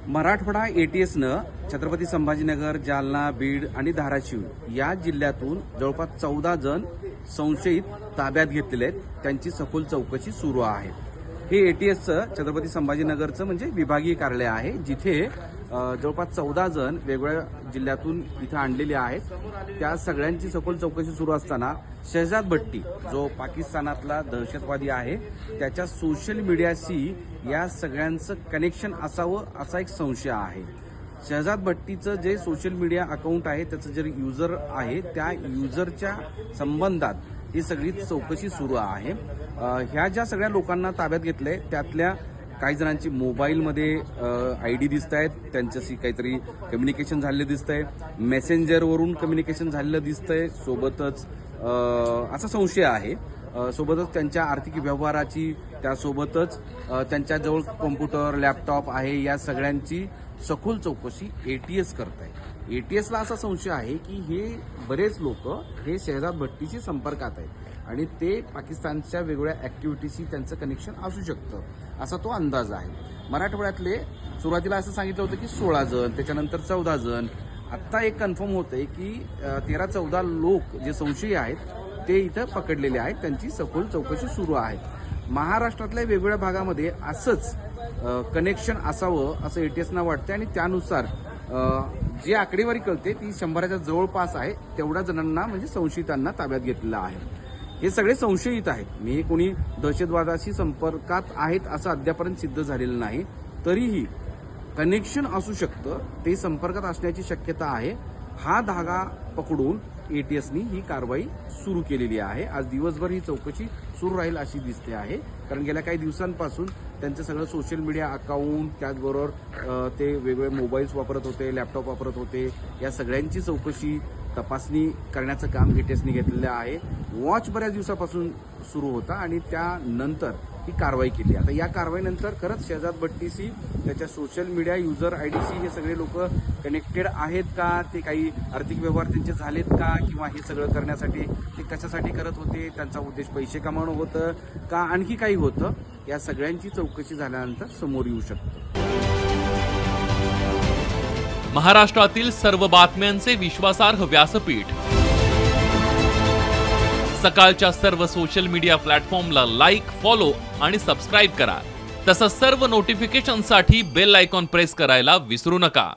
मराठवाडा एटीएसनं छत्रपती संभाजीनगर, जालना, बीड आणि धाराशिव या जिल्ह्यातून जवळपास 14 जण संशयित ताब्यात घेतलेले आहेत. त्यांची सखोल चौकशी सुरू आहे. हे एटीएसचं छत्रपती संभाजीनगरचं म्हणजे विभागीय कार्यालय आहे, जिथे जवळपास 14 जण वेगवेगळ्या जिल्ह्यातून इथं आणलेले आहेत. त्या सगळ्यांची सखोल चौकशी सुरू असताना शहजाद भट्टी जो पाकिस्तानातला दहशतवादी आहे, त्याच्या सोशल मीडियाशी या सगळ्यांचं कनेक्शन असावं असा एक संशय आहे. शहजाद भट्टीचं जे सोशल मीडिया अकाउंट आहे, त्याचं जे युजर आहे, त्या युजरच्या संबंधात ही सगळी चौकशी सुरू आहे. ह्या ज्या सगळ्या लोकांना ताब्यात घेतलंय त्यातल्या काही जणांची मोबाईलमध्ये ID दिसत आहेत, त्यांच्याशी काहीतरी कम्युनिकेशन झालेलं दिसतंय, मेसेंजरवरून कम्युनिकेशन झालेलं दिसतंय. सोबतच असा संशय आहे, सोबतच त्यांच्या आर्थिक व्यवहाराची, त्यासोबतच त्यांच्याजवळ कॉम्प्युटर, लॅपटॉप आहे, या सगळ्यांची सखोल चौकशी एटीएस करत आहे. एटीएसला असा संशय आहे की हे बरेच लोक हे शहजाद भट्टीशी संपर्कात आहेत आणि ते पाकिस्तानच्या वेगवेगळ्या ॲक्टिव्हिटीशी त्यांचं कनेक्शन असू शकतं, असा तो अंदाज आहे. मराठवाड्यातले सुरुवातीला असं सांगितलं होतं की 16 जण, त्याच्यानंतर 14 जण. आत्ता एक कन्फर्म होतंय की 13-14 लोक जे संशयी आहेत ते इथं पकडलेले आहेत. त्यांची सखोल चौकशी सुरू आहे. महाराष्ट्रातल्या वेगवेगळ्या भागामध्ये असंच कनेक्शन असावं असं एटीएसना वाटतं आणि त्यानुसार जी आकडेवारी कळते ती 100च्या जवळपास आहे. तेवढ्या जणांना म्हणजे संशयितांना ताब्यात घेतलेलं आहे. हे सगळे संशयित आहेत. मी कोणी दहशतवादाशी संपर्कात आहेत असं अद्यापर्यंत सिद्ध झालेलं नाही. तरीही कनेक्शन असू शकतं, ते संपर्कात असण्याची शक्यता आहे. हा धागा पकडून एटीएसनी ही कारवाई सुरू केलेली आहे. आज दिवसभर ही चौकशी सुरू राहील अशी दिसते आहे, कारण गेल्या काही दिवसांपासून त्यांचं सगळं सोशल मीडिया अकाउंट, त्याचबरोबर ते वेगवेगळे मोबाईल्स वापरत होते, लॅपटॉप वापरत होते, या सगळ्यांची चौकशी, तपासणी करण्याचं काम एटीएसनी घेतलेलं आहे. वॉच बऱ्याच दिवसापासून सुरू होता आणि त्यानंतर ही कारवाई केली. आता या कारवाईनंतर खरंच शहजाद भट्टीशी, त्याच्या सोशल मीडिया युजर आयडीशी हे सगळे लोक कनेक्टेड आहेत का, ते काही आर्थिक व्यवहार त्यांचे झालेत का, किंवा हे सगळं करण्यासाठी ते कशासाठी करत होते, त्यांचा उद्देश पैसे कमावणं होतं का आणखी काही होतं, या सगळ्यांची चौकशी झाल्यानंतर समोर येऊ शकतं. महाराष्ट्रातील सर्व बातम्यांचे विश्वासार्ह व्यासपीठ, सकाळच्या सर्व सोशल मीडिया प्लॅटफॉर्मला लाईक, फॉलो आणि सबस्क्राईब करा. तसंच सर्व नोटिफिकेशनसाठी बेल आयकॉन प्रेस करायला विसरू नका.